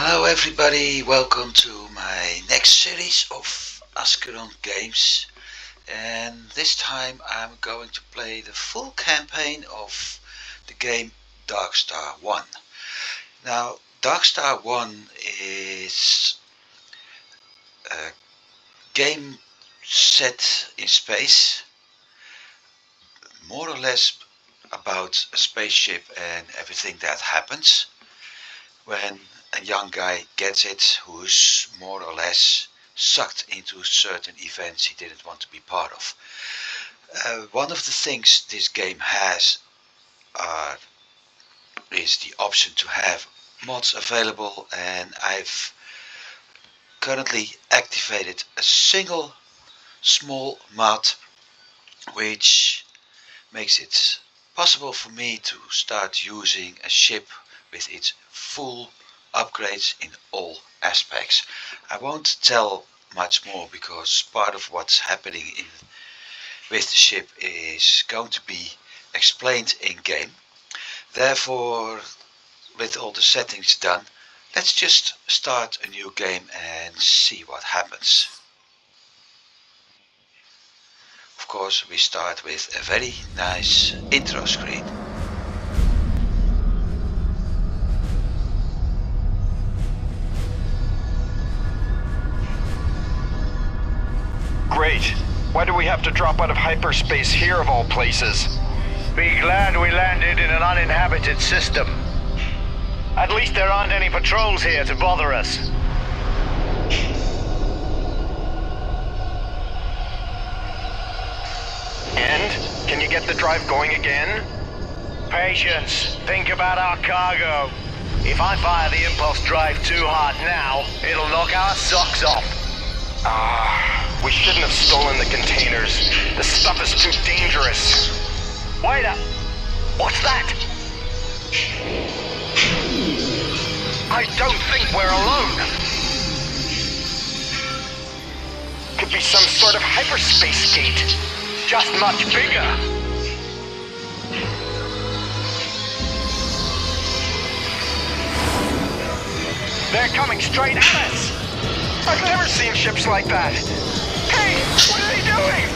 Hello everybody, welcome to my next series of Askeron games, and this time I'm going to play the full campaign of the game DarkStar One. Now, DarkStar One is a game set in space, more or less about a spaceship and everything that happens when a young guy gets it who's more or less sucked into certain events he didn't want to be part of. One of the things this game has is the option to have mods available, and I've currently activated a single small mod which makes it possible for me to start using a ship with its full upgrades in all aspects. I won't tell much more because part of what's happening with the ship is going to be explained in game. Therefore, with all the settings done, let's just start a new game and see what happens. Of course, we start with a very nice intro screen. Great. Why do we have to drop out of hyperspace here of all places? Be glad we landed in an uninhabited system. At least there aren't any patrols here to bother us. And? Can you get the drive going again? Patience. Think about our cargo. If I fire the impulse drive too hard now, it'll knock our socks off. We shouldn't have stolen the containers. The stuff is too dangerous. Wait up! What's that? I don't think we're alone. Could be some sort of hyperspace gate. Just much bigger. They're coming straight at us. I've never seen ships like that. Hey, what are they doing?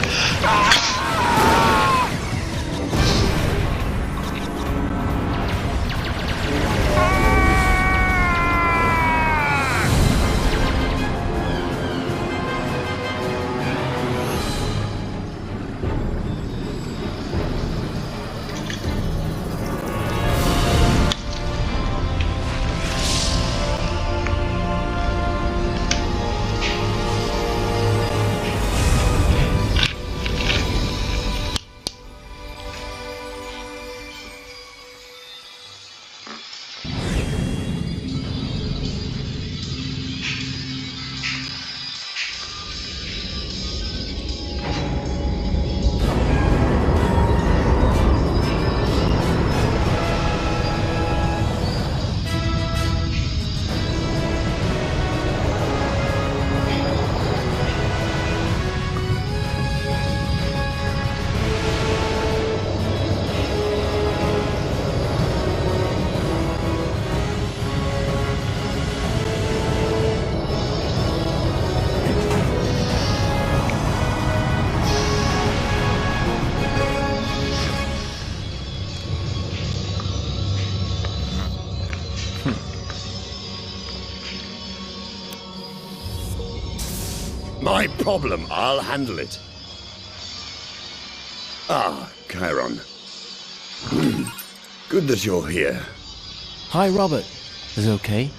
My problem, I'll handle it. Ah, Chiron. Good that you're here. Hi, Robert. Is it okay?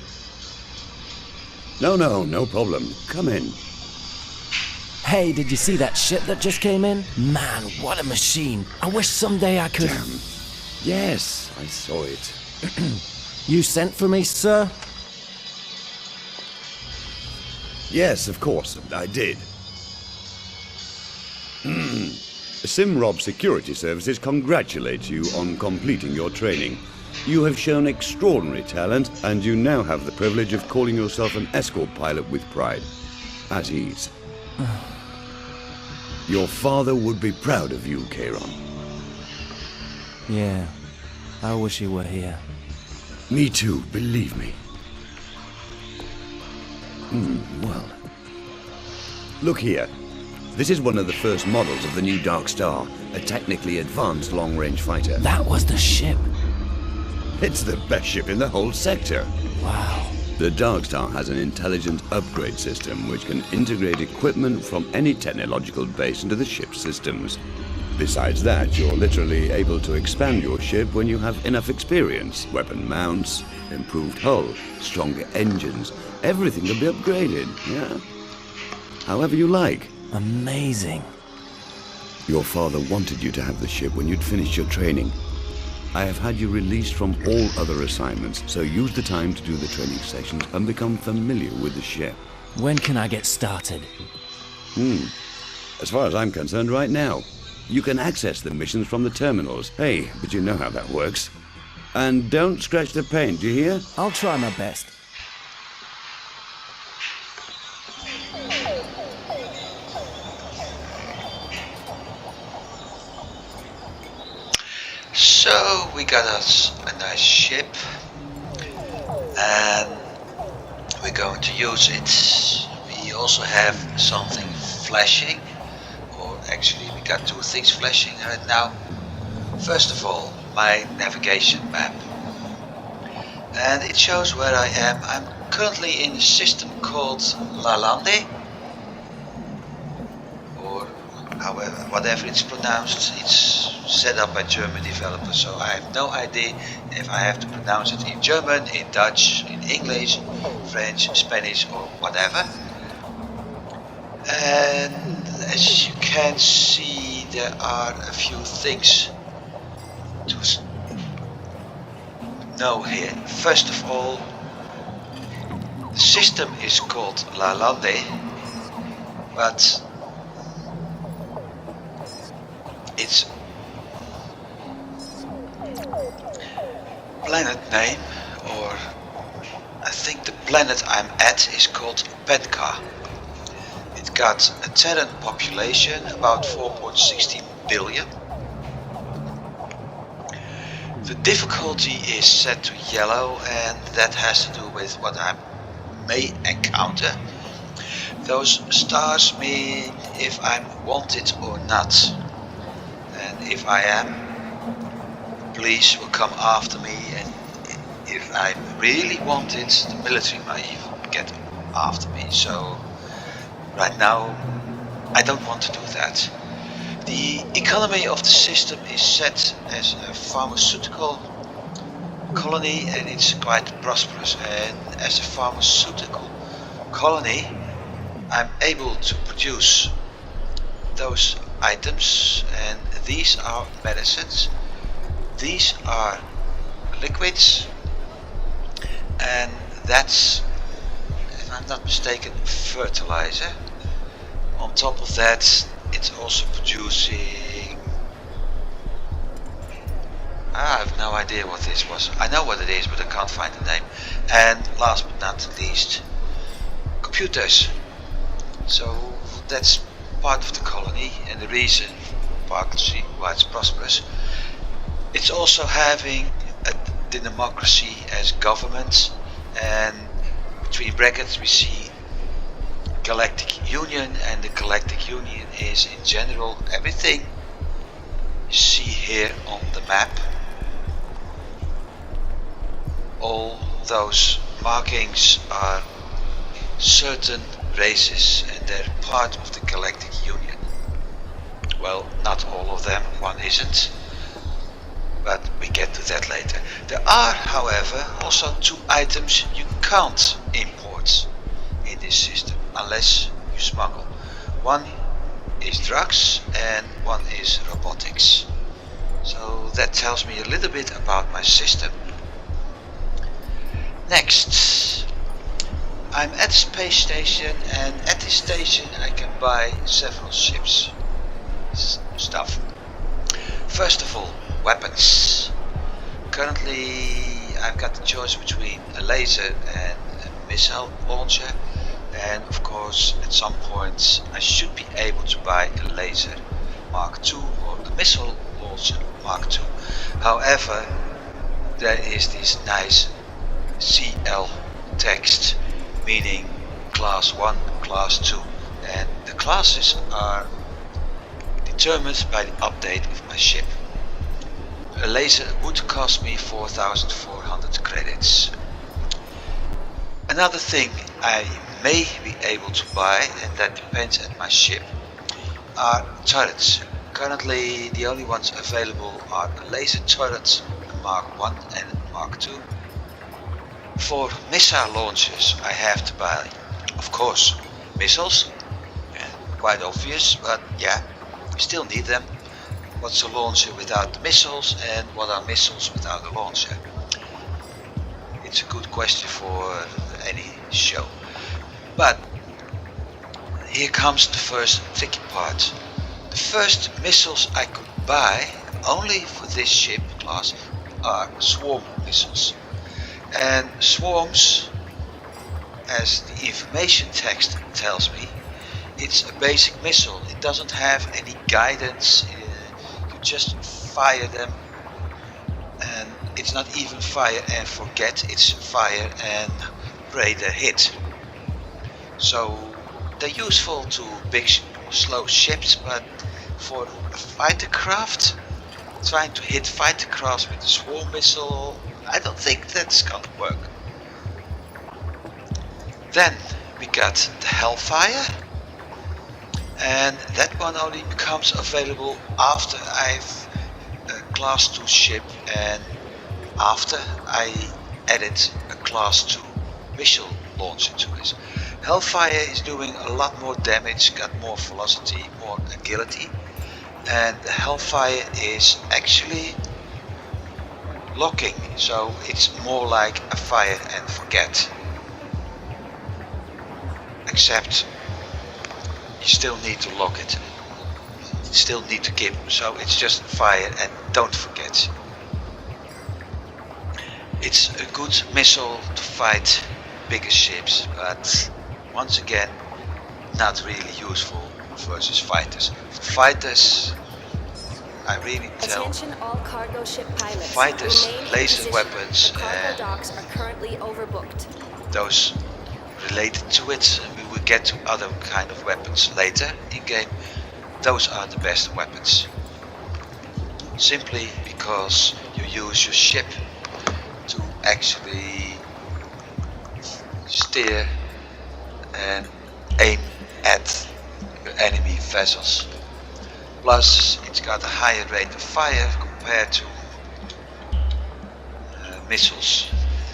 No problem. Come in. Hey, did you see that ship that just came in? Man, what a machine. I wish someday I could... Damn. Yes, I saw it. You sent for me, sir? Yes, of course, I did. Simrob Security Services congratulates you on completing your training. You have shown extraordinary talent, and you now have the privilege of calling yourself an escort pilot with pride. At ease. Your father would be proud of you, Chiron. Yeah, I wish he were here. Me too, believe me. Well, look here. This is one of the first models of the new DarkStar, a technically advanced long-range fighter. That was the ship. It's the best ship in the whole sector. Wow. The DarkStar has an intelligent upgrade system which can integrate equipment from any technological base into the ship's systems. Besides that, you're literally able to expand your ship when you have enough experience. Weapon mounts, improved hull, stronger engines, everything can be upgraded, yeah? However you like. Amazing. Your father wanted you to have the ship when you'd finished your training. I have had you released from all other assignments, so use the time to do the training sessions and become familiar with the ship. When can I get started? As far as I'm concerned right now. You can access the missions from the terminals. Hey, but you know how that works. And don't scratch the paint, do you hear? I'll try my best. So we got us a nice ship and we're going to use it. We also have something flashing, or actually we got two things flashing right now. First of all, my navigation map, and it shows where I am. I'm currently in a system called Lalande, or however, whatever it's pronounced. It's set up by German developers, so I have no idea if I have to pronounce it in German, in Dutch, in English, French, Spanish, or whatever. And as you can see, there are a few things to know here. First of all, the system is called Lalande, but its planet name, or I think the planet I'm at, is called Penka. It got a Terran population, about 4.16 billion. The difficulty is set to yellow, and that has to do with what I may encounter. Those stars mean if I'm wanted or not. And if I am, police will come after me, and if I'm really wanted, the military might even get after me. So right now I don't want to do that. The economy of the system is set as a pharmaceutical colony, and it's quite prosperous. And as a pharmaceutical colony, I'm able to produce those items, and these are medicines, these are liquids, and that's, if I'm not mistaken, fertilizer. On top of that, it's also producing, I have no idea what this was. I know what it is, but I can't find the name. And last but not least, computers. So that's part of the colony, and the reason partly why it's prosperous. It's also having the democracy as government, and between brackets we see Galactic Union, and the Galactic Union is in general everything you see here on the map. All those markings are certain races, and they're part of the Galactic Union. Well, not all of them, one isn't, but we get to that later. There are, however, also two items you can't import in this system unless you smuggle. One is drugs and one is robotics. So that tells me a little bit about my system. Next, I'm at a space station, and at this station I can buy several ships stuff. First of all, weapons. Currently I've got the choice between a laser and a missile launcher, and of course at some point I should be able to buy a laser Mark II or a missile launcher Mark II. However, there is this nice CL text, meaning class 1 and class 2, and the classes are determined by the update of my ship. A laser would cost me 4,400 credits. Another thing I may be able to buy, and that depends on my ship, are turrets. Currently the only ones available are laser turrets Mark 1 and Mark 2. For missile launchers I have to buy, of course, missiles. Quite obvious, but yeah, we still need them. What's a launcher without the missiles, and what are missiles without a launcher? It's a good question for any show. But here comes the first tricky part. The first missiles I could buy only for this ship class are swarm missiles. And swarms, as the information text tells me, it's a basic missile. It doesn't have any guidance. You just fire them, and it's not even fire and forget, it's fire and pray they hit. So they're useful to big slow ships, but for a fighter craft, trying to hit fighter crafts with a swarm missile, I don't think that's gonna work. Then we got the Hellfire, and that one only becomes available after I've a class 2 ship and after I added a class 2 missile launcher to it. Hellfire is doing a lot more damage, got more velocity, more agility, and the Hellfire is actually locking, so it's more like a fire and forget, except you still need to lock it, you still need to give, so it's just fire and don't forget. It's a good missile to fight bigger ships, but once again not really useful versus fighters. For fighters, I really tell Attention all cargo ship pilots. fighters, Remain in laser position. weapons The cargo and docks are currently overbooked. those related to it, we will get to other kind of weapons later in game. Those are the best weapons, simply because you use your ship to actually steer and aim at your enemy vessels. Plus it's got a higher rate of fire compared to missiles,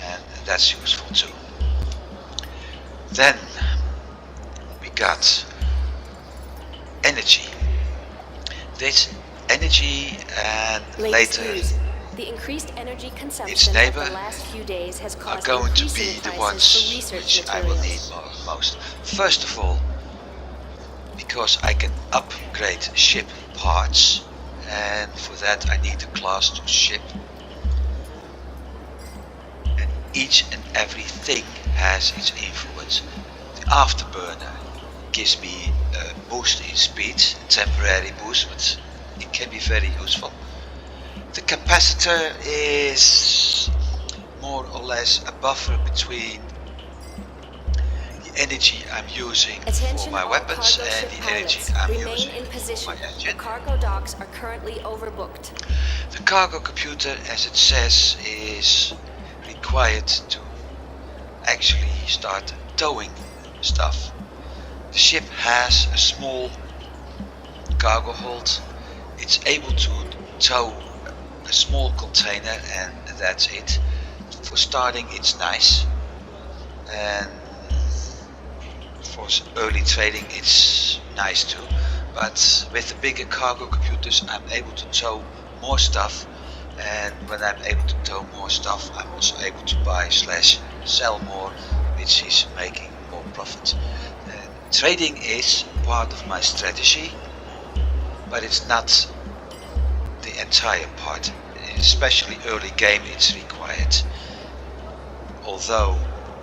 and that's useful too. Then we got energy. This energy and Latest later news. The increased energy its consumption neighbor of the last few days has are caused going to increasing be the prices ones for research which I will need materials. most. First of all, because I can upgrade ship parts, and for that I need a class 2 ship, and each and everything has its influence. The afterburner gives me a boost in speed, a temporary boost, but it can be very useful. The capacitor is more or less a buffer between the energy I'm using for Attention my all weapons cargo and ship the energy pilots. I'm Remain using in for position. my The engine. cargo docks are currently overbooked. The cargo computer, as it says, is required to actually start towing stuff. The ship has a small cargo hold. It's able to tow a small container, and that's it. For starting, it's nice, and for early trading it's nice too, but with the bigger cargo computers I'm able to tow more stuff, and when I'm able to tow more stuff I'm also able to buy / sell more, which is making more profit. Trading is part of my strategy, but it's not the entire part. Especially early game it's required. Although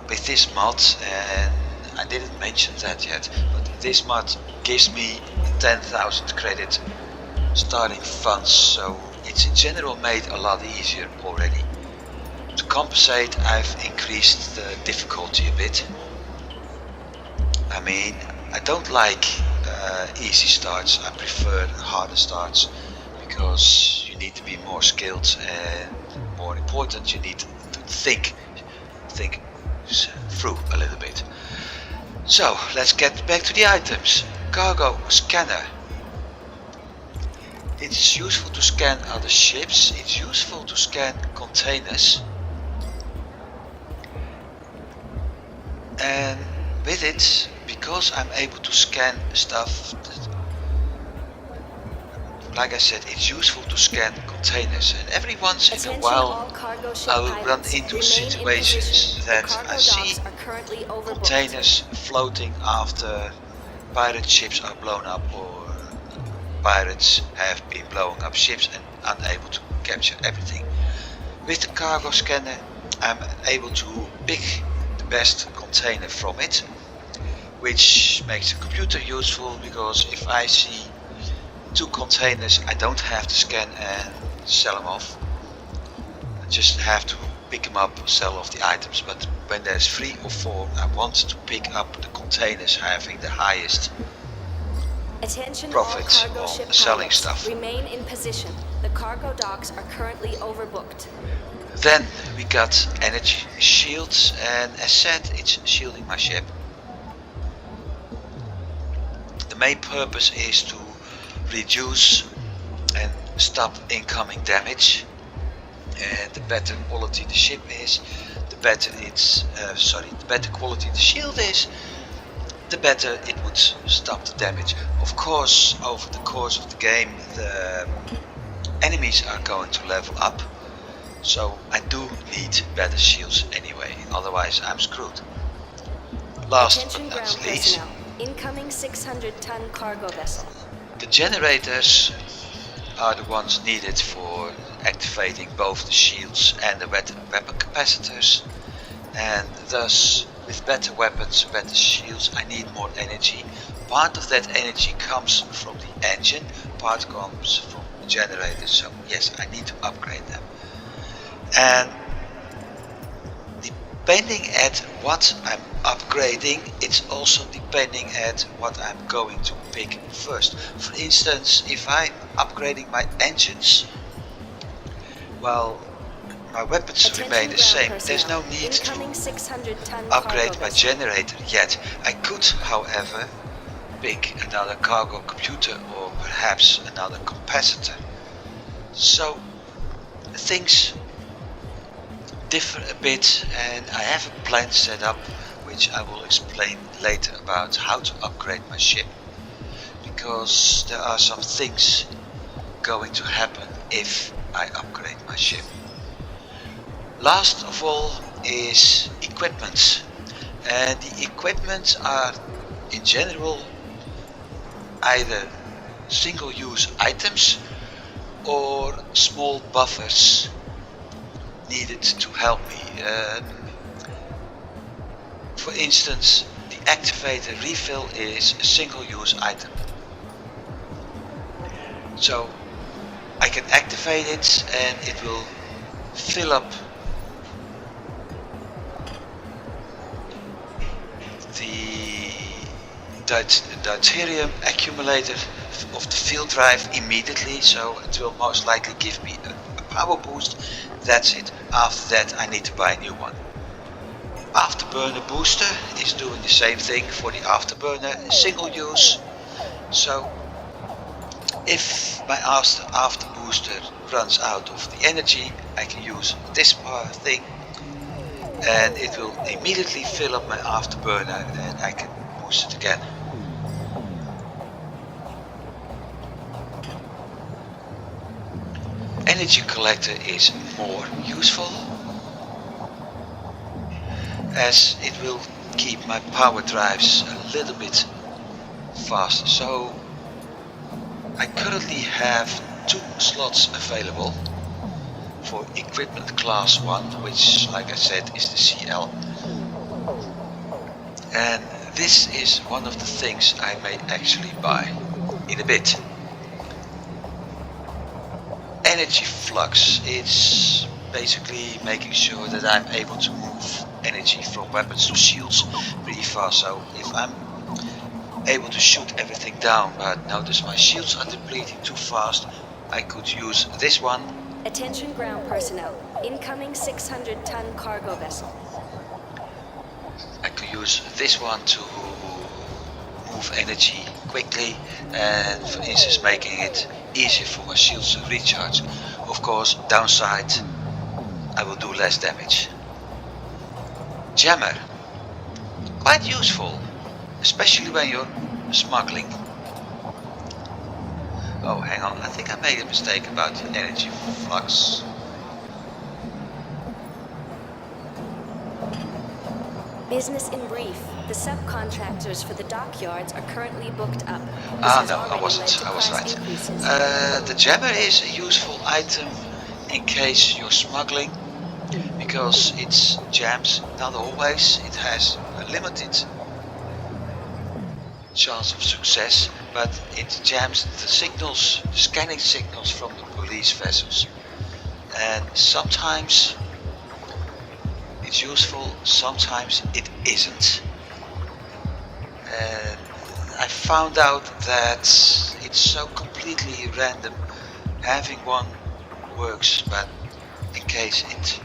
with this mod, and I didn't mention that yet, but this mod gives me 10,000 credit starting funds, so it's in general made a lot easier already. To compensate, I've increased the difficulty a bit. I mean, I don't like easy starts. I prefer harder starts because you need to be more skilled, and more important, you need to think through a little bit. So let's get back to the items. Cargo scanner. It's useful to scan other ships. It's useful to scan containers. And with it, because I'm able to scan stuff, like I said, it's useful to scan containers, and every once in a while I will run into situations that I see containers floating after pirate ships are blown up, or pirates have been blowing up ships and unable to capture everything. With the cargo scanner I'm able to pick the best container from it, which makes the computer useful, because if I see 2 containers I don't have to scan and sell them off. I just have to pick them up, sell off the items. But when there's 3 or 4, I want to pick up the containers having the highest profit on selling stuff. Remain in position. The cargo docks are currently overbooked. Then we got energy shields, and as said, it's shielding my ship. The main purpose is to reduce and stop incoming damage, and the better quality the ship is, the better the better quality the shield is, the better it would stop the damage. Of course, over the course of the game, the enemies are going to level up, so I do need better shields anyway, otherwise I'm screwed. Last Attention but not ground least, personnel. Incoming 600-ton cargo vessel. the generators are the ones needed for activating both the shields and the weapon capacitors, and thus with better weapons, better shields, I need more energy. Part of that energy comes from the engine, part comes from the generators, so yes, I need to upgrade them. And depending at what I'm upgrading, it's also depending at what I'm going to pick first. For instance, if I'm upgrading my engines, well, my weapons remain the same. There's no need to upgrade my generator yet. I could, however, pick another cargo computer or perhaps another capacitor. So things differ a bit, and I have a plan set up which I will explain later about how to upgrade my ship, because there are some things going to happen if I upgrade my ship. Last of all is equipment, and the equipment are in general either single-use items or small buffers needed to help me. For instance, the activator refill is a single-use item, so I can activate it and it will fill up the deuterium accumulator of the field drive immediately, so it will most likely give me a power boost. That's it. After that I need to buy a new one. Afterburner booster is doing the same thing for the afterburner, single use, so if my after booster runs out of the energy, I can use this thing and it will immediately fill up my afterburner and I can boost it again. Energy collector is more useful, as it will keep my power drives a little bit faster. So I currently have 2 slots available for equipment class 1, which, like I said, is the CL. And this is one of the things I may actually buy in a bit. Energy flux, it's basically making sure that I'm able to move energy from weapons to shields pretty fast. So if I'm able to shoot everything down, but notice my shields are depleting too fast. I could use this one. Attention ground personnel. Incoming 600-ton cargo vessel. I could use this one to move energy quickly and, for instance, making it easier for my shields to recharge. Of course, downside, I will do less damage. Jammer. Quite useful, especially when you're smuggling. Oh, hang on, I think I made a mistake about the energy flux. Business in brief. The subcontractors for the dockyards are currently booked up. No, I wasn't. I was right. The jammer is a useful item in case you're smuggling, because it jams, not always. It has a limited chance of success, but it jams the signals, the scanning signals from the police vessels. And sometimes it's useful, sometimes it isn't. And I found out that it's so completely random. Having one works, but in case it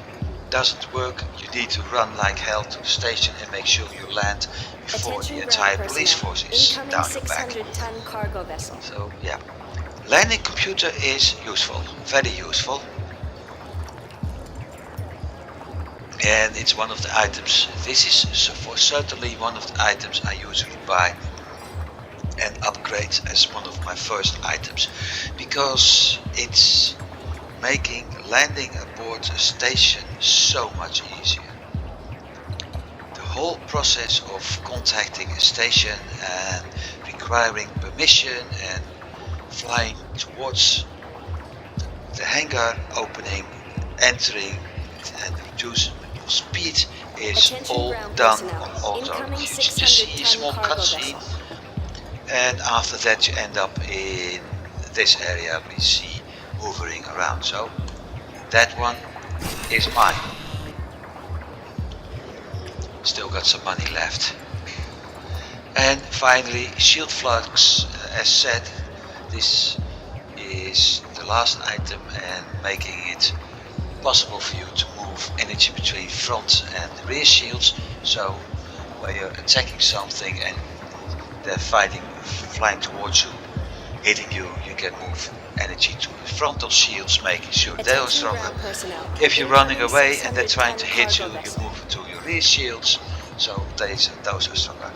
doesn't work, you need to run like hell to the station and make sure you land before Attention the entire ground police personnel. force is Incoming down your back. 600-ton cargo vessel. So yeah, landing computer is useful, very useful. And it's one of the items, this is for certainly one of the items I usually buy and upgrade as one of my first items, because it's making landing aboard a station so much easier. The whole process of contacting a station and requiring permission and flying towards the hangar, opening, entering and reducing speed is Attention all ground done personnel. on auto. Incoming You just see a 600-ton small cargo cutscene, vessel. and after that you end up in this area we see hovering around. So that one is mine. Still got some money left. And finally, shield flux. As said, this is the last item, and making it possible for you to move energy between front and rear shields. So when you're attacking something and they're flying towards you, hitting you, you can move energy to the frontal shields, making sure they are Attention stronger. ground personnel. If you're running Incoming away and they're trying to 600-ton hit you, cargo you vessel. move to your rear shields, so those are stronger.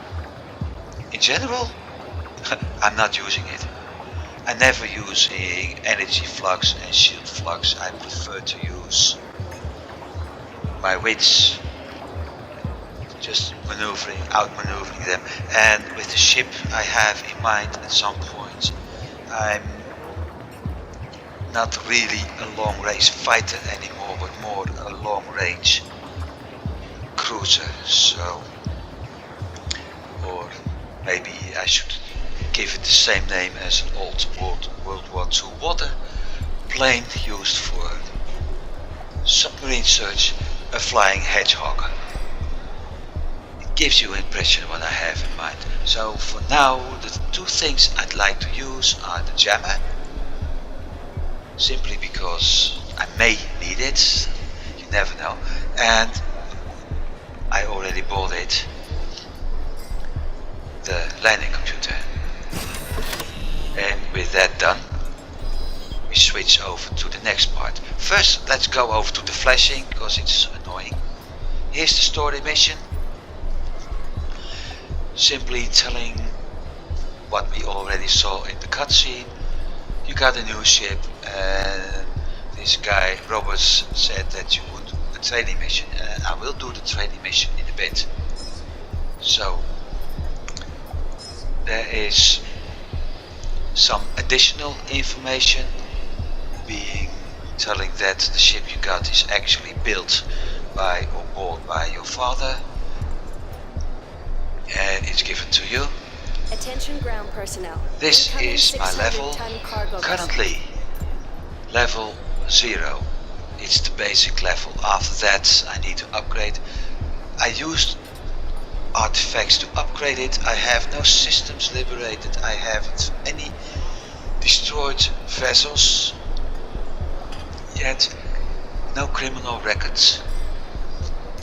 In general, I'm not using it. I never using energy flux and shield flux. I prefer to use my wits, just outmaneuvering them. And with the ship I have in mind at some point, I'm not really a long range fighter anymore, but more a long range cruiser. So, or maybe I should give it the same name as an old World War II water plane used for submarine search, a flying hedgehog. It gives you an impression what I have in mind. So for now, the two things I'd like to use are the jammer, simply because I may need it, you never know, and I already bought it, the landing computer. And with that done, we switch over to the next part. First, let's go over to the flashing, because it's annoying. Here's the story mission. Simply telling what we already saw in the cutscene. You got a new ship, and this guy, Roberts, said that you would do a training mission. And I will do the training mission in a bit. So, there is some additional information being telling that the ship you got is actually built by or bought by your father, and it's given to you. Attention ground personnel. This Incoming is my level, 600-ton cargo vessel. currently level 0. It's the basic level. After that I need to upgrade. I used artifacts to upgrade it. I have no systems liberated. I haven't any destroyed vessels yet. No criminal records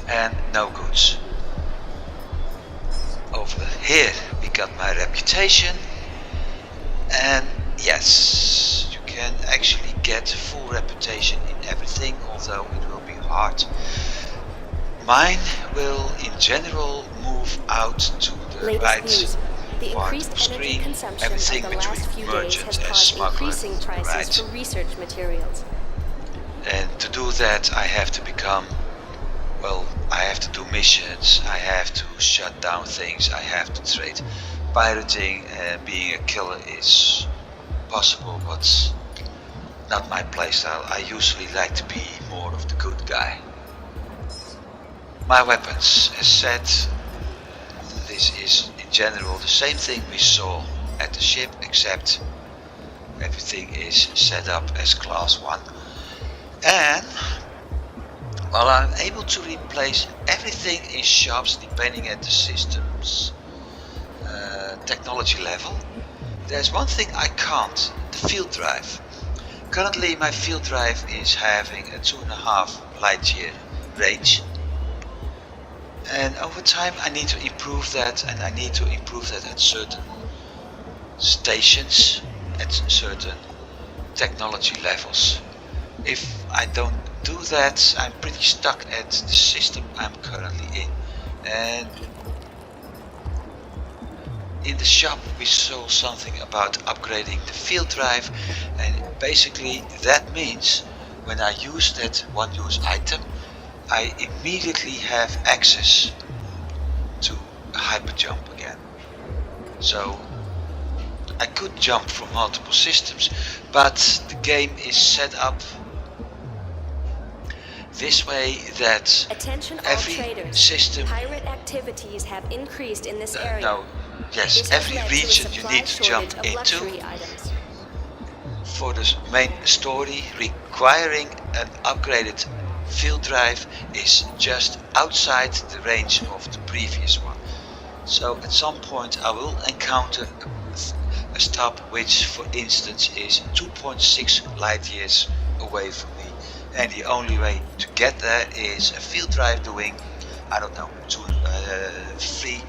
and no goods. Over here we got my reputation, and yes, you can actually get full reputation in everything, although it will be hard. Mine will in general move out to the Latest right news. The part increased of the energy screen. consumption Everything of the last few between days has merchant and caused smuggler increasing to the prices right. for research materials. And to do that I have to become, well, I have to do missions, I have to shut down things, I have to trade. Pirating and being a killer is possible, but not my playstyle. I usually like to be more of the good guy. My weapons, as said, this is in general the same thing we saw at the ship, except everything is set up as class 1. And while I'm able to replace everything in shops depending at the system's technology level, there's one thing I can't, the field drive. Currently my field drive is having a 2.5 light year range, and over time I need to improve that, and I need to improve that at certain stations, at certain technology levels. If I don't do that, I'm pretty stuck at the system I'm currently in. And in the shop we saw something about upgrading the field drive, and basically that means when I use that one use item, I immediately have access to a hyper jump again. So I could jump from multiple systems, but the game is set up this way that Attention all every traders. system, Pirate activities have increased in this area. yes, This has every led to a region you supply need to jump shortage of into luxury items. for the main story requiring an upgraded field drive is just outside the range of the previous one. So at some point I will encounter a stop which, for instance, is 2.6 light years away from me, and the only way to get there is a field drive doing, I don't know, 3,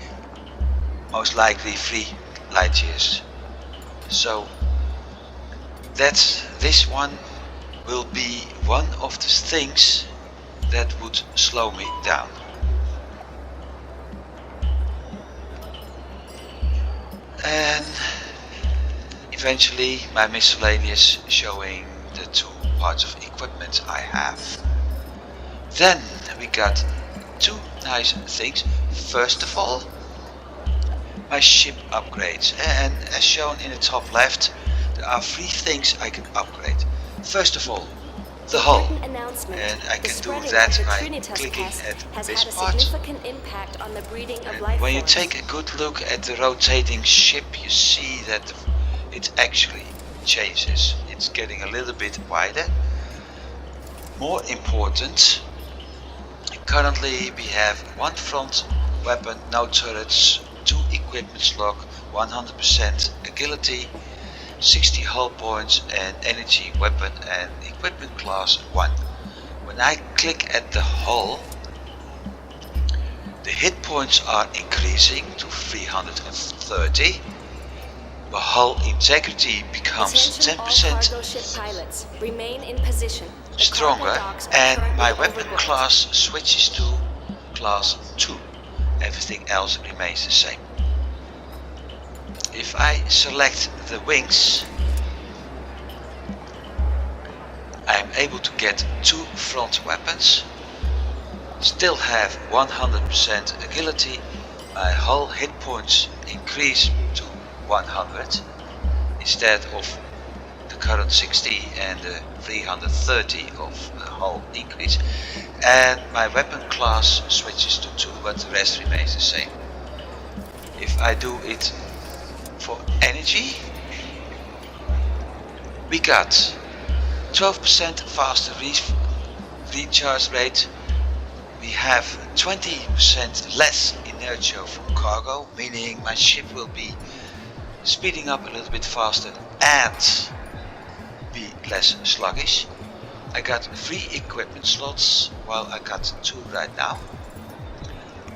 most likely 3 light years. So this one will be one of the things that would slow me down. And eventually my miscellaneous, showing the 2 parts of equipment I have. Then we got 2 nice things. First of all, my ship upgrades, and as shown in the top left, there are 3 things I can upgrade. First of all, the hull, Important announcement. and I The can do spreading that of the by Trinitas clicking pest at has this had a part. significant impact on the breeding of life When you forms. take a good look at the rotating ship, you see that it actually changes. It's getting a little bit wider. More important, currently we have 1 front weapon, no turrets, 2 equipment slot, 100% agility, 60 hull points, and energy weapon and equipment class 1. When I click at the hull, the hit points are increasing to 330. The hull integrity becomes Attention all 10% cargo ship pilots. Remain in position. The stronger, cargo docks are and my currently weapon overworked. class switches to class 2. Everything else remains the same. If I select the wings, I am able to get 2 front weapons, still have 100% agility, my hull hit points increase to 100 instead of the current 60 and the 330 of the hull increase, and my weapon class switches to 2, but the rest remains the same. If I do it for energy, we got 12% faster recharge rate, we have 20% less inertia from cargo, meaning my ship will be speeding up a little bit faster and be less sluggish. I got 3 equipment slots, while I got 2 right now.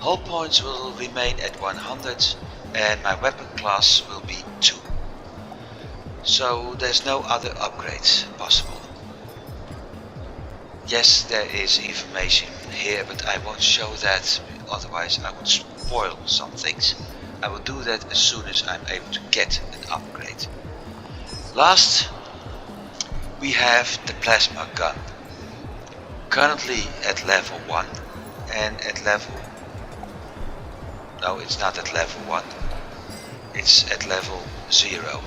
Hull points will remain at 100 and my weapon class will be 2. So there's no other upgrades possible. Yes, there is information here, but I won't show that, otherwise I would spoil some things. I will do that as soon as I'm able to get an upgrade. Last, we have the plasma gun. Currently at level 1 and at level... No, it's not at level 1. It's at level 0.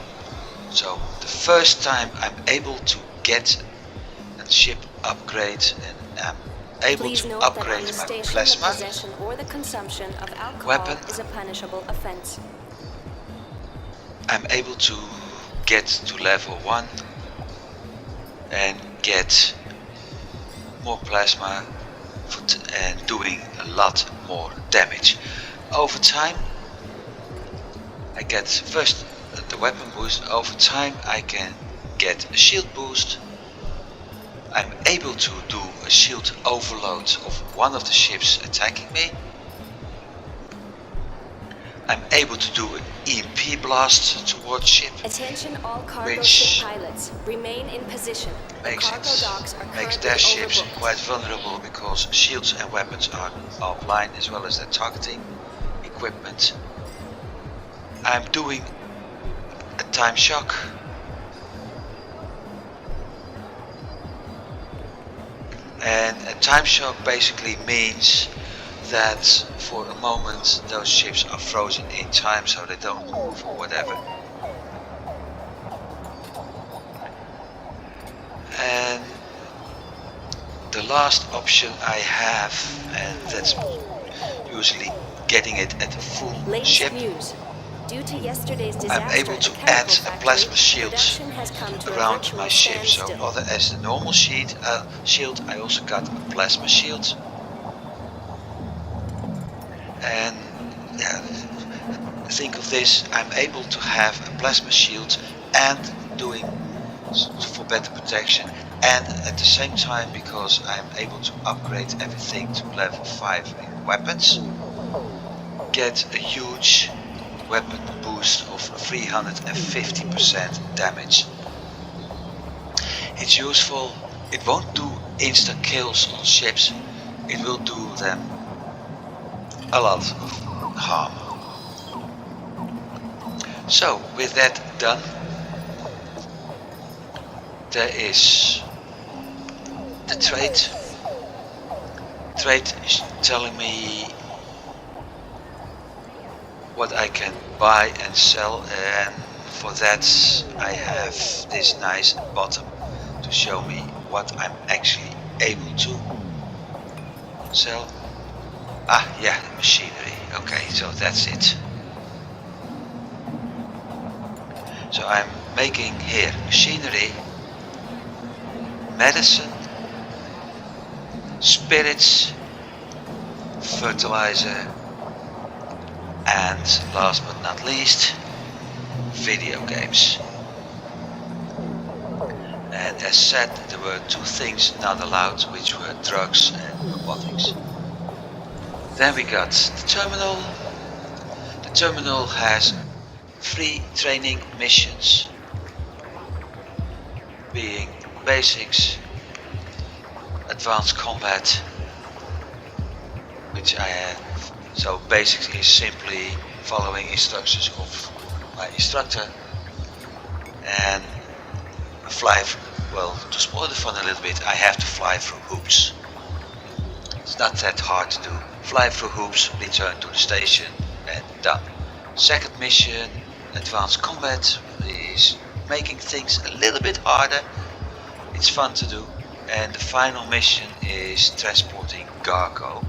So the first time I'm able to get a ship upgrade and I'm able Please to note upgrade that my the plasma possession or the consumption of alcohol weapon, is a punishable offense. I'm able to get to level 1 and get more plasma and doing a lot more damage. Over time I get first the weapon boost. Over time I can get a shield boost. I'm able to do a shield overload of one of the ships attacking me. I'm able to do an EMP blast towards ship. Attention all cargo Which ship pilots. Remain in position. The cargo docks are makes currently their ships overbooked. quite vulnerable because shields and weapons are offline, as well as their targeting equipment. I'm doing a time shock. And a time shock basically means that for a moment those ships are frozen in time, so they don't move or whatever. And the last option I have, and that's usually getting it at a full Latest ship, news. Due to yesterday's disaster I'm able at to the add chemical a factory, plasma shield production has come to a around virtual my ship. So standstill. other as the normal shield, I also got a plasma shield. And yeah, think of this, I'm able to have a plasma shield and doing for better protection, and at the same time, because I'm able to upgrade everything to level 5 in weapons, get a huge weapon boost of 350% damage. It's useful. It won't do insta kills on ships, it will do them a lot of harm. So with that done, there is the trade. Trade is telling me what I can buy and sell, and for that I have this nice bottom to show me what I'm actually able to sell. Ah yeah, machinery. Okay, so that's it. So I'm making here machinery, medicine, spirits, fertilizer, and last but not least, video games. And as said, there were 2 things not allowed, which were drugs and robotics. Then we got the terminal. The terminal has 3 training missions, being basics, advanced combat, which I have. So basics is simply following instructions of my instructor and fly. Well, to spoil the fun a little bit, I have to fly through hoops. It's not that hard to do. Fly through hoops, return to the station, and done. Second mission, advanced combat, is making things a little bit harder. It's fun to do. And the final mission is transporting cargo.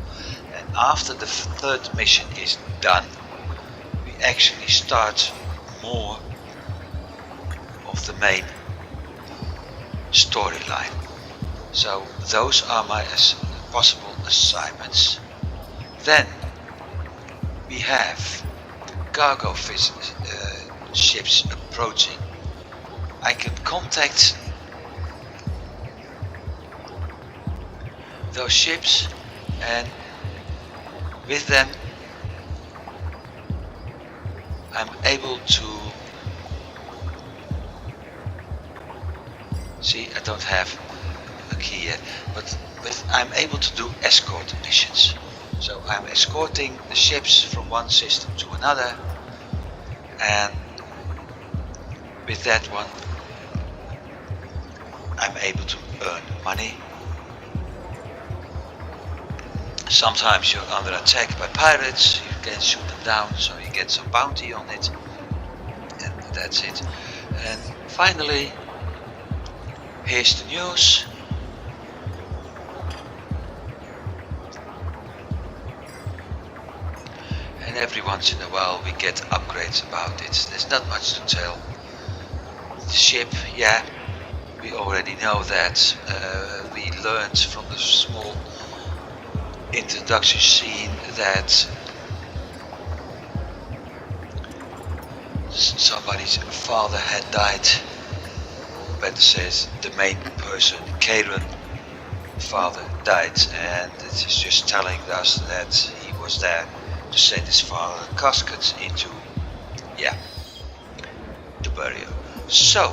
And after the 3rd mission is done, we actually start more of the main storyline. So those are my possible assignments. Then we have cargo ships approaching. I can contact those ships, and with them I'm able to see. I don't have a key yet, but I'm able to do escort missions. So I'm escorting the ships from one system to another, and with that one I'm able to earn money. Sometimes you're under attack by pirates, you can shoot them down, so you get some bounty on it, and that's it. And finally, here's the news. And every once in a while we get upgrades about it. There's not much to tell. The ship, yeah, we already know that. We learned from the small introduction scene that somebody's father had died. Better says the main person, Karen, father died, and it is just telling us that he was there to send his father casket into, yeah, the burial. So,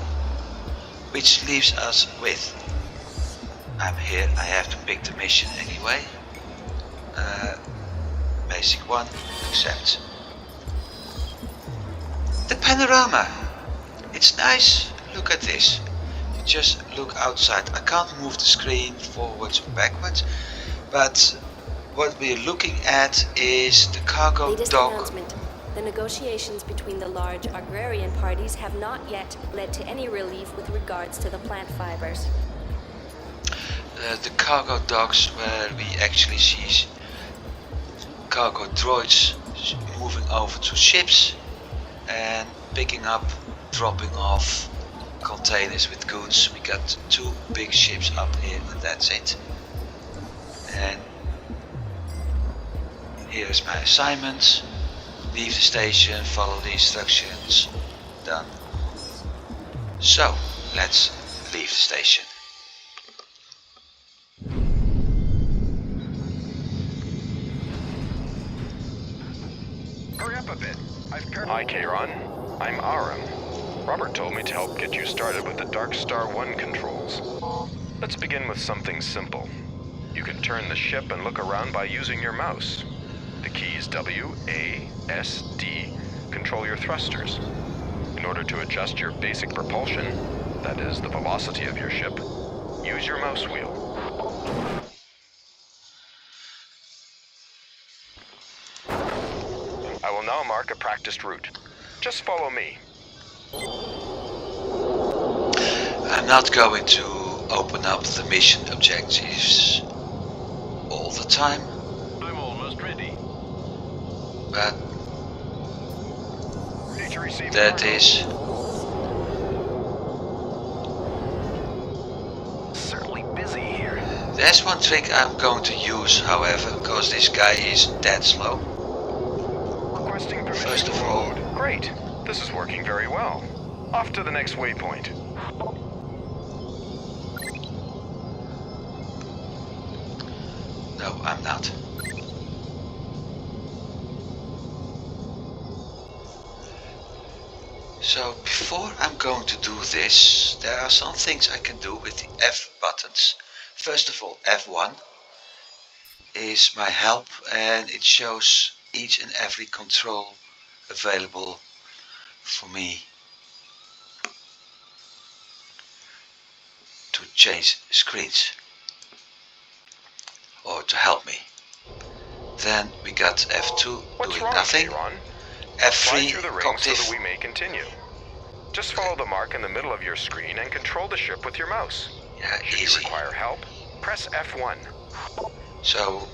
which leaves us with, I'm here, I have to pick the mission anyway. Basic one, accept. The panorama, it's nice, look at this. You just look outside. I can't move the screen forwards or backwards, but what we're looking at is the cargo Latest dock. announcement. The negotiations between the large agrarian parties have not yet led to any relief with regards to the plant fibers. The cargo docks where we actually see cargo droids moving over to ships and picking up, dropping off containers with goods. We got 2 big ships up here, and that's it. And here's my assignment. Leave the station, follow the instructions. Done. So, let's leave the station. Hurry up a bit. Hi, Kayron. I'm Aram. Robert told me to help get you started with the DarkStar One controls. Let's begin with something simple. You can turn the ship and look around by using your mouse. The keys W, A, S, D control your thrusters. In order to adjust your basic propulsion, that is, the velocity of your ship, use your mouse wheel. I will now mark a practiced route. Just follow me. I'm not going to open up the mission objectives all the time, I'm almost ready. but Ready to receive that cargo. is Certainly busy here. there's one trick I'm going to use, however, because this guy is dead slow. Requesting permission First of to all- load. Great. This is working very well. Off to the next waypoint. No, I'm not. So before I'm going to do this, there are some things I can do with the F buttons. First of all, F1 is my help, and it shows each and every control available for me to change screens or to help me. Then we got F2 What's doing wrong, nothing. Kayron? Fly F3 through the ring so cognitive. that we may continue. Just follow the mark in the middle of your screen and control the ship with your mouse. Yeah, Should you easy. require help, press F1. So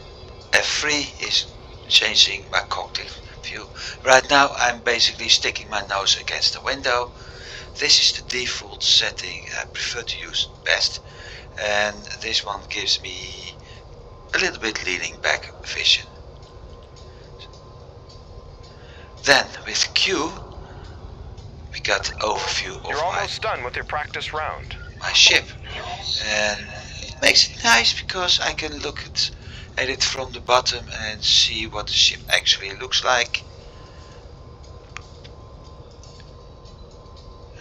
F3 is changing my cockpit view. Right now I'm basically sticking my nose against the window. This is the default setting I prefer to use best, and this one gives me a little bit leaning back vision. Then with Q we got an overview of You're almost done with your practice round. my ship, and it makes it nice because I can look at it from the bottom and see what the ship actually looks like.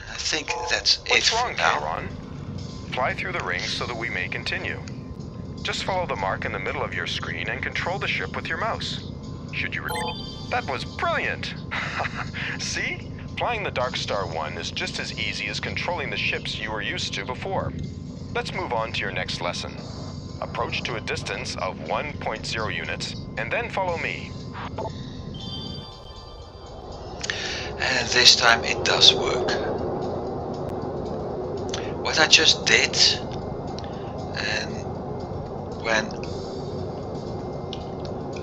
I think that's it What's for wrong, now. Kayron? Fly through the rings so that we may continue. Just follow the mark in the middle of your screen and control the ship with your mouse. Should you That was brilliant! See? Flying the DarkStar One is just as easy as controlling the ships you were used to before. Let's move on to your next lesson. Approach to a distance of 1.0 units, and then follow me. And this time it does work. What I just did, and when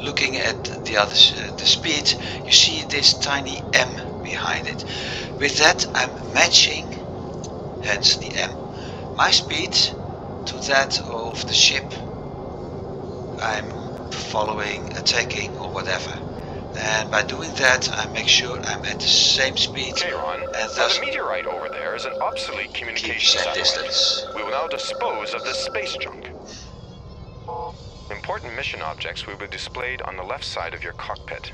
looking at the speed, you see this tiny M behind it. With that I'm matching, hence the M, my speed to that of the ship I'm following, attacking or whatever. And by doing that I make sure I'm at the same speed Kayron, and thus the meteorite over there is an obsolete keep communication the same satellite. distance. We will now dispose of this space junk. Important mission objects will be displayed on the left side of your cockpit.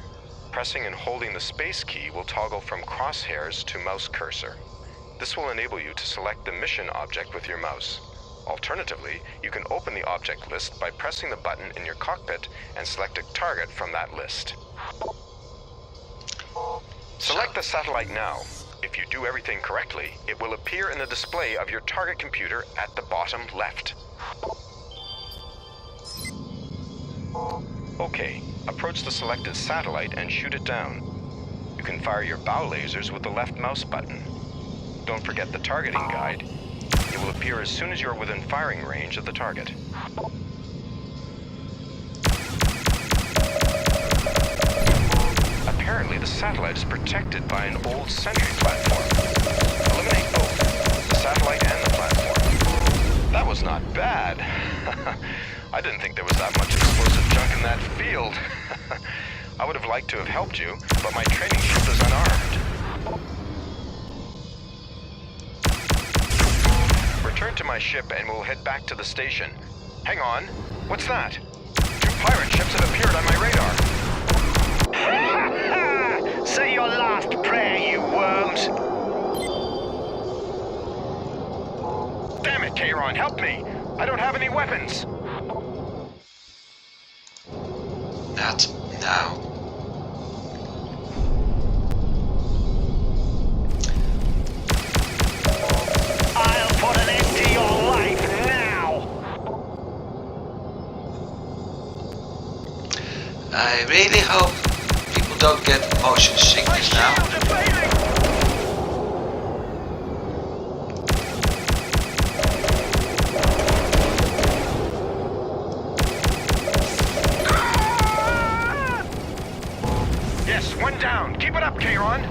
Pressing and holding the space key will toggle from crosshairs to mouse cursor. This will enable you to select the mission object with your mouse. Alternatively, you can open the object list by pressing the button in your cockpit and select a target from that list. Select the satellite now. If you do everything correctly, it will appear in the display of your target computer at the bottom left. Okay, approach the selected satellite and shoot it down. You can fire your bow lasers with the left mouse button. Don't forget the targeting guide. It will appear as soon as you're within firing range of the target. Apparently, the satellite is protected by an old sentry platform. Eliminate both, the satellite and the platform. That was not bad. I didn't think there was that much explosive junk in that field. I would have liked to have helped you, but my training ship is unarmed. Return to my ship and we'll head back to the station. Hang on. What's that? 2 pirate ships have appeared on my radar. Say your last prayer, you worms! Damn it, Kayron, help me! I don't have any weapons! Not now. I'll put an end to your life now! I really hope people don't get motion sickness now. Yes, 1 down. Keep it up, Kayron.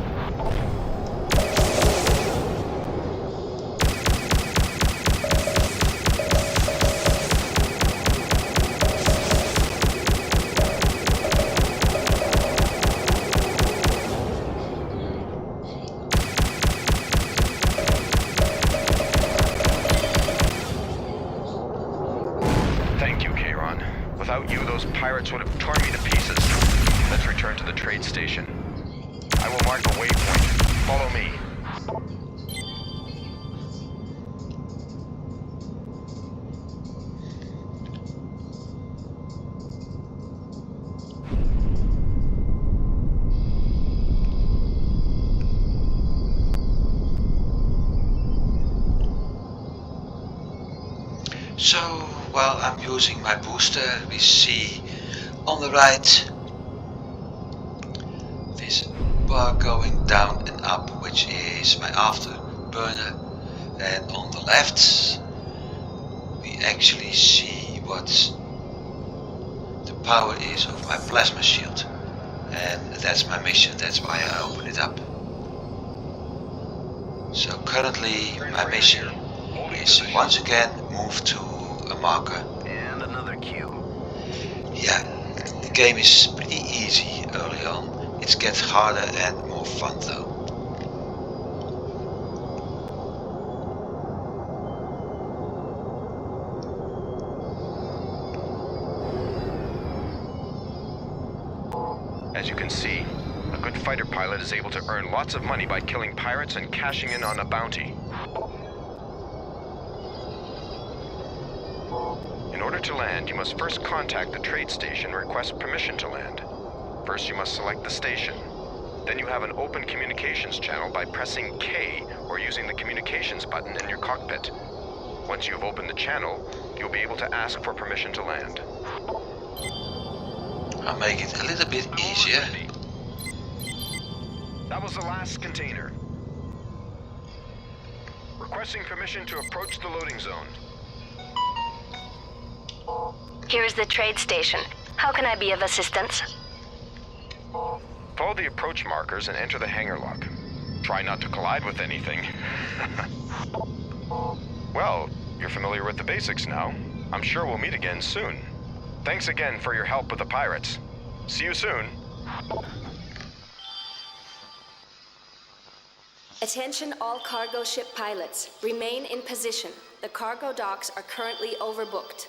Thank you, Kayron. Without you, those pirates would have torn me to pieces. Let's return to the trade station. I will mark a waypoint. Follow me. So while I'm using my booster, we see on the right this bar going down and up, which is my afterburner, and on the left we actually see what the power is of my plasma shield, and that's my mission. That's why I open it up. So currently my mission is once again move to a marker, And another cue. Yeah, the game is pretty easy early on. It gets harder and more fun though. As you can see, a good fighter pilot is able to earn lots of money by killing pirates and cashing in on a bounty. In order to land, you must first contact the trade station and request permission to land. First, you must select the station. Then you have an open communications channel by pressing K or using the communications button in your cockpit. Once you have opened the channel, you'll be able to ask for permission to land. I'll make it a little bit easier. That was the last container. Requesting permission to approach the loading zone. Here's the trade station. How can I be of assistance? Follow the approach markers and enter the hangar lock. Try not to collide with anything. Well, you're familiar with the basics now. I'm sure we'll meet again soon. Thanks again for your help with the pirates. See you soon. Attention all cargo ship pilots. Remain in position. The cargo docks are currently overbooked.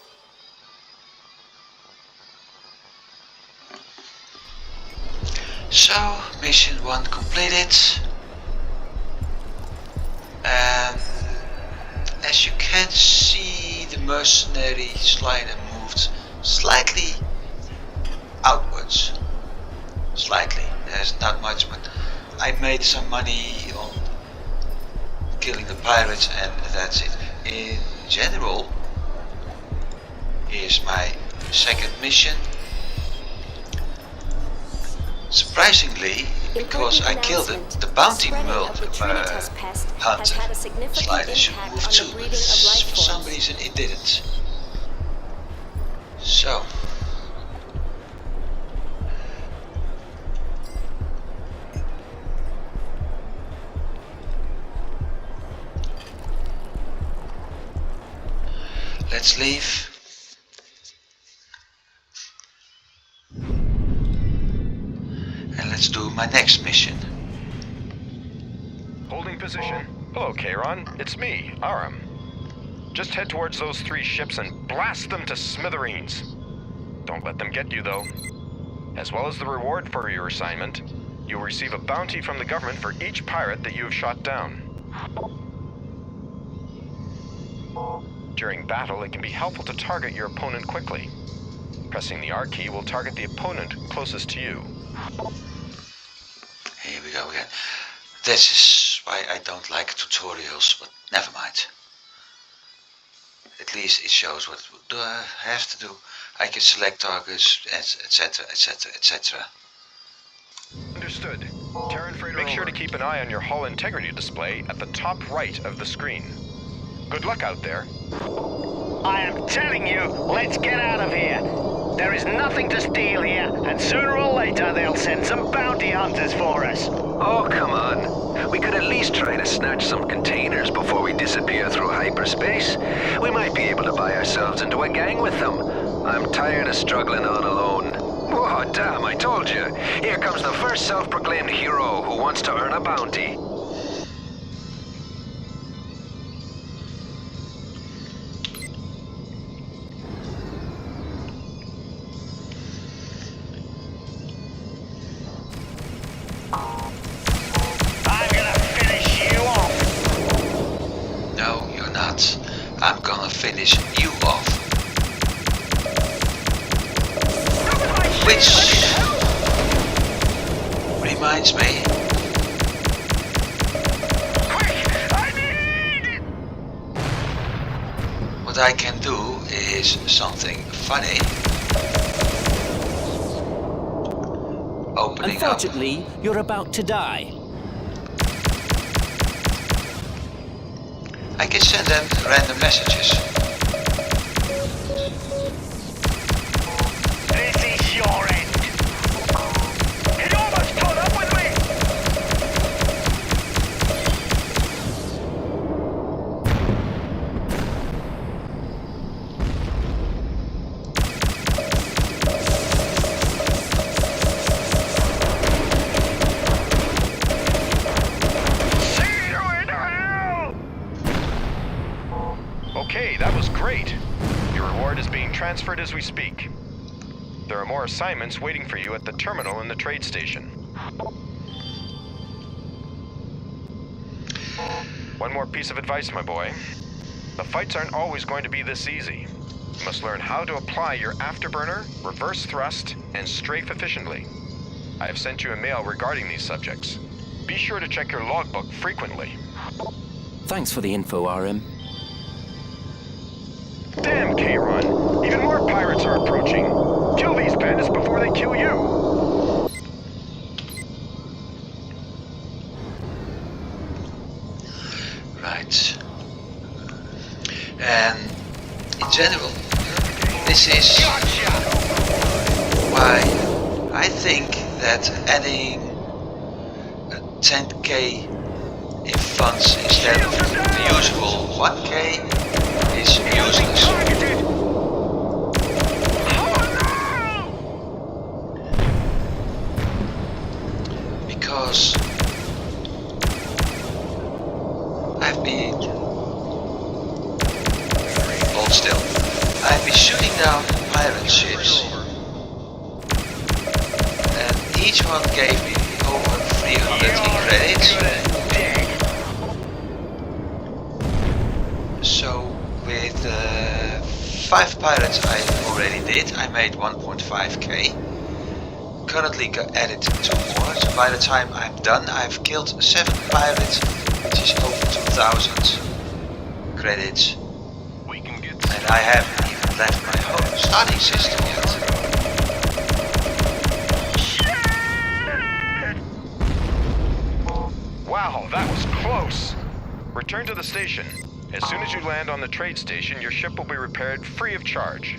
So, mission 1 completed. And as you can see, the mercenary slider moved slightly outwards. Slightly. There's not much, but I made some money on killing the pirates and that's it. In general, here's my second mission. Surprisingly, because I killed it, the bounty hunter slider should move too, but for some reason it didn't. So, let's leave. And let's do my next mission. Holding position. Hello, Kayron. It's me, Aram. Just head towards those 3 ships and blast them to smithereens. Don't let them get you, though. As well as the reward for your assignment, you'll receive a bounty from the government for each pirate that you have shot down. During battle, it can be helpful to target your opponent quickly. Pressing the R key will target the opponent closest to you. Here we go again. This is why I don't like tutorials, but never mind. At least it shows what do I have to do. I can select targets, etc, etc, etc. Understood. Terran freighter, make sure to keep an eye on your hull integrity display at the top right of the screen. Good luck out there. I am telling you, let's get out of here. There is nothing to steal here, and sooner or later they'll send some bounty hunters for us. Oh, come on. We could at least try to snatch some containers before we disappear through hyperspace. We might be able to buy ourselves into a gang with them. I'm tired of struggling on alone. Oh, damn, I told you. Here comes the first self-proclaimed hero who wants to earn a bounty. I'm gonna finish you off. No, you're not. I'm gonna finish you off. Which reminds me. Quick, I need... What I can do is something funny. Opening up. Unfortunately, you're about to die. I can send them random messages. This is your end. You almost caught up with me. transferred as we speak. There are more assignments waiting for you at the terminal in the trade station. One more piece of advice, my boy. The fights aren't always going to be this easy. You must learn how to apply your afterburner, reverse thrust, and strafe efficiently. I have sent you a mail regarding these subjects. Be sure to check your logbook frequently. Thanks for the info, RM. Damn, Kron! Even more pirates are approaching! Kill these bandits before they kill you! Right. And in general, this is why I think that adding a 10k in funds instead of the usual 1k is useless. Because I've been hold still. I've been shooting down pirate ships, and each one gave me over 300 in credits. So with 5 pirates I already did, I made 1.5k. Currently added 2 more, so by the time I'm done I've killed 7 pirates, which is over 2000 credits. And I haven't even left my home starting system yet. Wow, that was close! Return to the station. As soon as you land on the trade station, your ship will be repaired free of charge.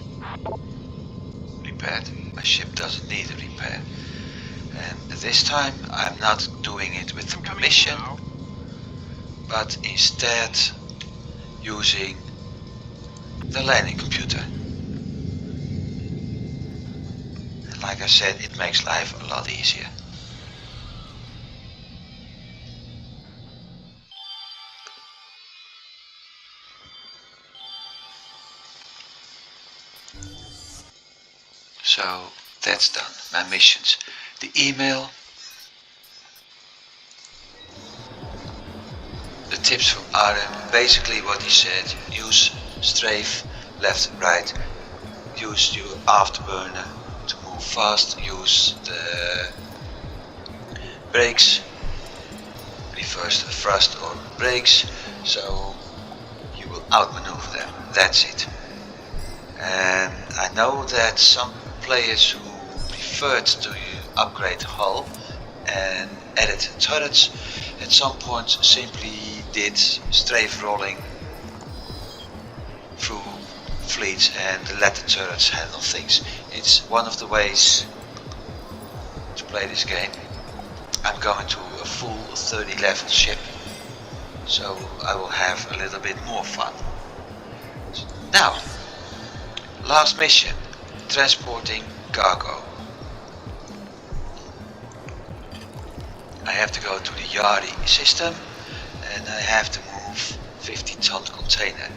Repaired? My ship doesn't need a repair. And this time I'm not doing it with permission, but instead using the landing computer. And like I said, it makes life a lot easier. So that's done, my missions. The email, the tips from RM, basically what he said: use strafe, left, right, use your afterburner to move fast, use the brakes, reverse thrust or brakes, so you will outmaneuver them. That's it. And I know that some players who preferred to upgrade hull and added turrets at some point simply did strafe rolling through fleets and let the turrets handle things. It's one of the ways to play this game. I'm going to a full 30 level ship, so I will have a little bit more fun. Now, last mission, transporting cargo. I have to go to the Yari system and I have to move 50-ton container.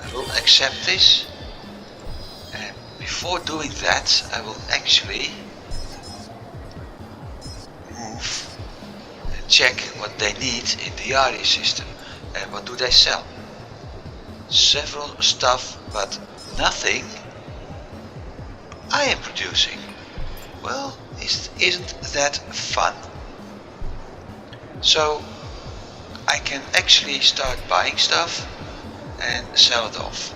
I will accept this, and before doing that I will actually move and check what they need in the Yari system and what do they sell. Several stuff, but nothing I am producing. Well, isn't that fun? So I can actually start buying stuff and sell it off,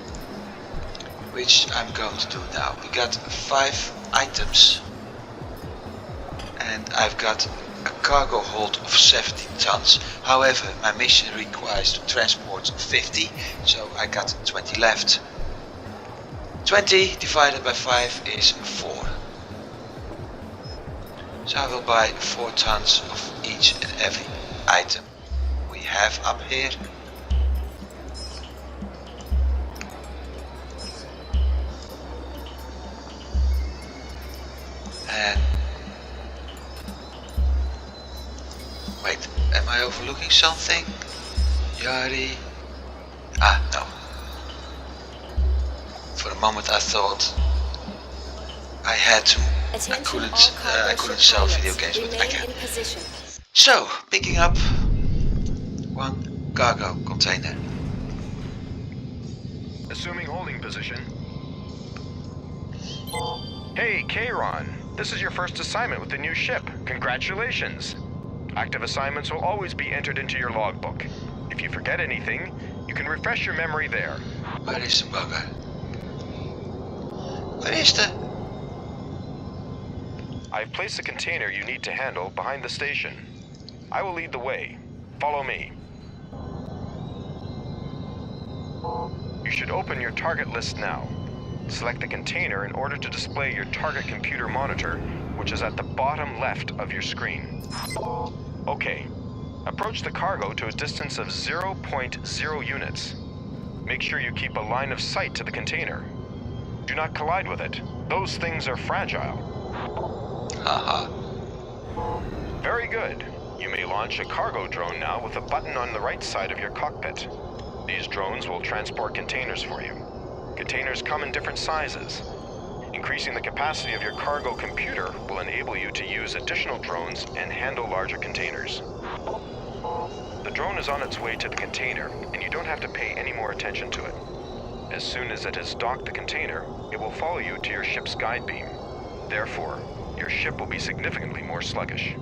which I'm going to do now. We got 5 items and I've got a cargo hold of 70 tons. However, my mission requires to transport 50, so I got 20 left. 20 divided by 5 is 4. So I will buy 4 tons of each and every item we have up here. And wait, am I overlooking something? Yari. Ah, no. For a moment I thought I had to. I couldn't sell video games, but I can. So, picking up one cargo container. Assuming holding position. Hey, Kayron. This is your first assignment with the new ship. Congratulations. Active assignments will always be entered into your logbook. If you forget anything, you can refresh your memory there. Where is the bugger? Where is the... I've placed the container you need to handle behind the station. I will lead the way. Follow me. You should open your target list now. Select the container in order to display your target computer monitor, which is at the bottom left of your screen. Okay. Approach the cargo to a distance of 0.0 units. Make sure you keep a line of sight to the container. Do not collide with it. Those things are fragile. Haha. Very good. You may launch a cargo drone now with a button on the right side of your cockpit. These drones will transport containers for you. Containers come in different sizes. Increasing the capacity of your cargo computer will enable you to use additional drones and handle larger containers. The drone is on its way to the container, and you don't have to pay any more attention to it. As soon as it has docked the container, it will follow you to your ship's guide beam. Therefore, your ship will be significantly more sluggish.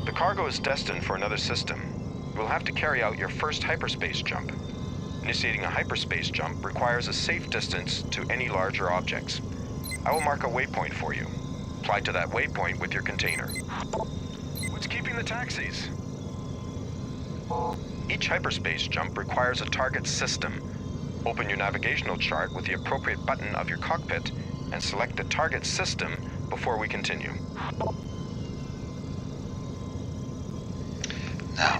The cargo is destined for another system. You will have to carry out your first hyperspace jump. Initiating a hyperspace jump requires a safe distance to any larger objects. I will mark a waypoint for you. Fly to that waypoint with your container. What's keeping the taxis? Each hyperspace jump requires a target system. Open your navigational chart with the appropriate button of your cockpit and select the target system before we continue. Now,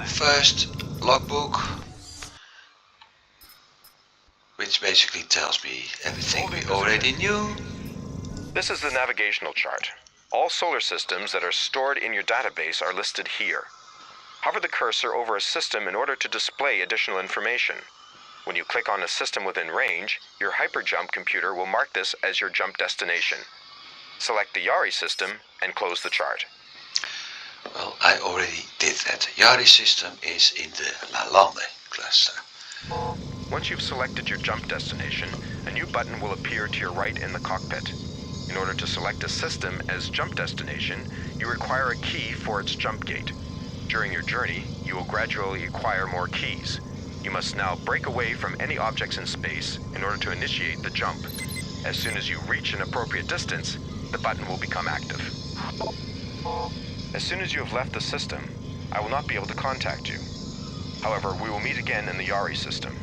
first logbook, which basically tells me everything we already knew. This is the navigational chart. All solar systems that are stored in your database are listed here. Hover the cursor over a system in order to display additional information. When you click on a system within range, your hyperjump computer will mark this as your jump destination. Select the Yari system and close the chart. Well, I already did that. Yari system is in the Lalande cluster. Once you've selected your jump destination, a new button will appear to your right in the cockpit. In order to select a system as jump destination, you require a key for its jump gate. During your journey, you will gradually acquire more keys. You must now break away from any objects in space in order to initiate the jump. As soon as you reach an appropriate distance, the button will become active. As soon as you have left the system, I will not be able to contact you. However, we will meet again in the Yari system.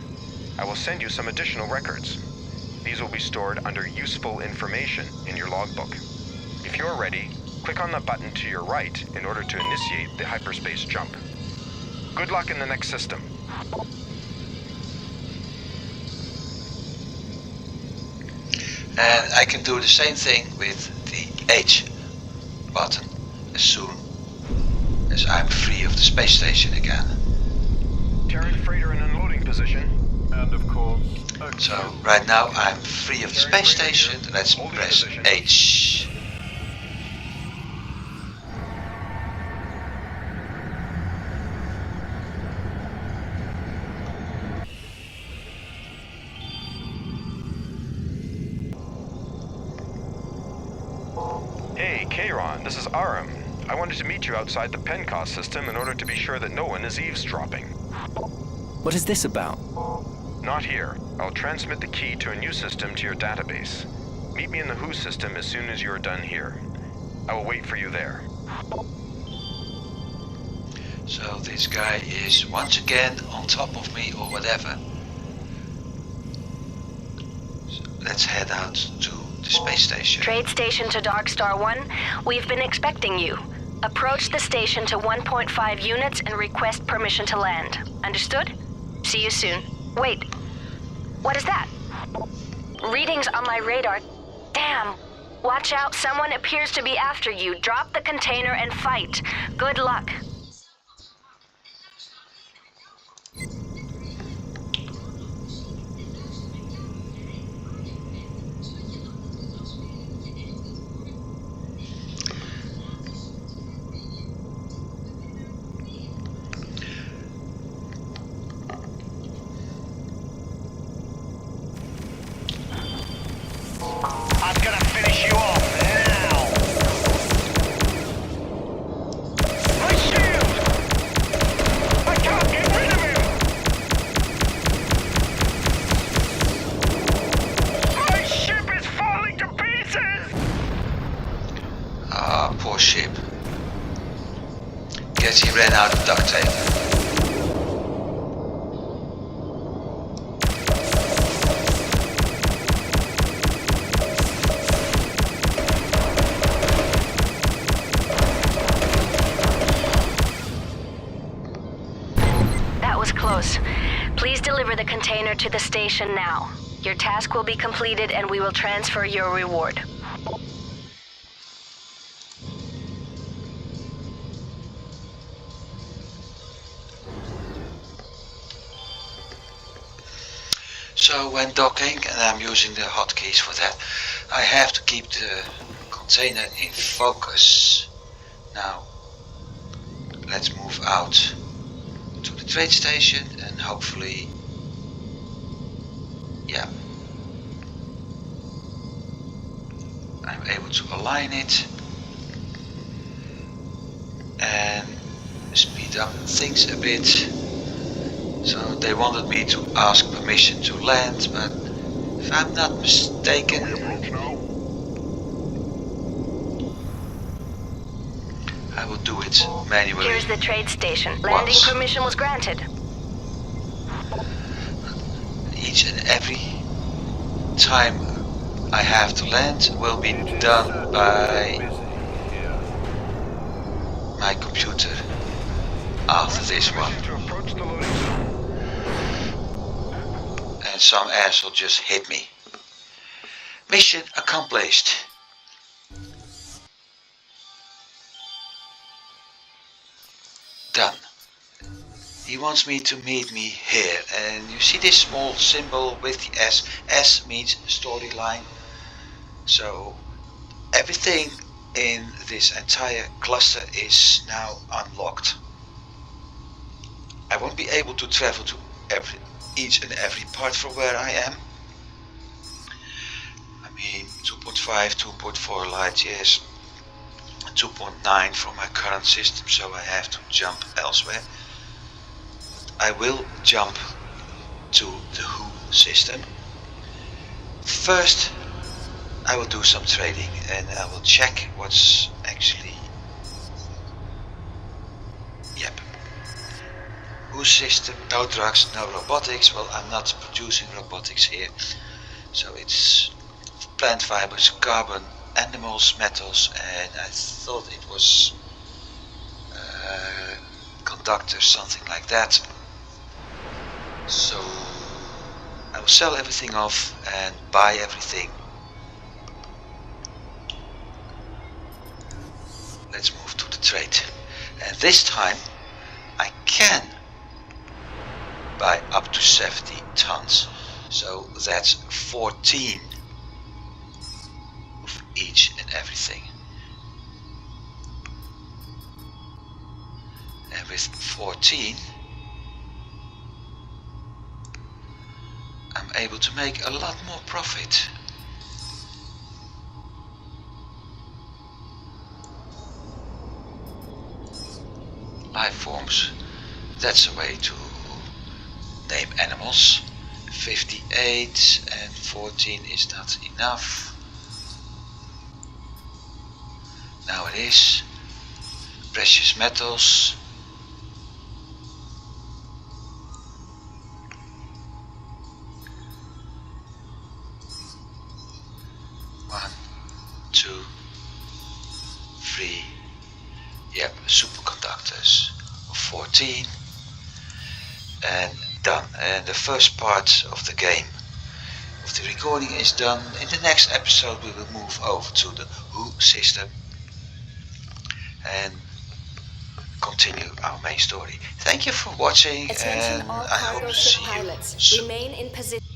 I will send you some additional records. These will be stored under useful information in your logbook. If you're ready, click on the button to your right in order to initiate the hyperspace jump. Good luck in the next system. And I can do the same thing with the H button as soon as I'm free of the space station again. Terran freighter in unloading position. And of course... So right now I'm free of the space station. Let's press H. Hey, Kayron, this is Aram. I wanted to meet you outside the Pencast system in order to be sure that no one is eavesdropping. What is this about? Not here. I'll transmit the key to a new system to your database. Meet me in the Who system as soon as you are done here. I will wait for you there. So this guy is once again on top of me or whatever. So let's head out to the space station. Trade station to DarkStar One. We've been expecting you. Approach the station to 1.5 units and request permission to land. Understood? See you soon. Wait. What is that? Readings on my radar. Damn. Watch out. Someone appears to be after you. Drop the container and fight. Good luck. Ah, poor ship. Guess he ran out of duct tape. That was close. Please deliver the container to the station now. Your task will be completed and we will transfer your reward. So when docking, and I'm using the hotkeys for that, I have to keep the container in focus. Now, let's move out to the trade station and hopefully, yeah, I'm able to align it and speed up things a bit. So they wanted me to ask permission to land, but if I'm not mistaken, I will do it manually. Here's the trade station. Landing permission was granted. Each and every time I have to land will be done by my computer after this one. And some asshole just hit me. Mission accomplished. Done. He wants me to meet me here, and you see this small symbol with the S. S means storyline. So everything in this entire cluster is now unlocked. I won't be able to travel to each and every part from where I am. I mean 2.5, 2.4 light years, 2.9 from my current system, so I have to jump elsewhere. I will jump to the WHO system. First I will do some trading and I will check what's actually, yep, WHO system, no drugs, no robotics. Well, I'm not producing robotics here, so it's plant fibers, carbon, animals, metals, and I thought it was conductors, something like that. So I will sell everything off and buy everything. Let's move to the trade, and this time I can buy up to 70 tons, so that's 14 of each and everything. And with 14 I'm able to make a lot more profit. Life forms, that's a way to name animals. 58 and 14 is not enough. Now it is. Precious metals. One, two, three. Yep, superconductors of 14. And done. And the first part of the game, of the recording, is done. In the next episode we will move over to the WHO system and continue our main story. Thank you for watching, Attention and all I hope cargo to ship see you pilots. soon. Remain in position.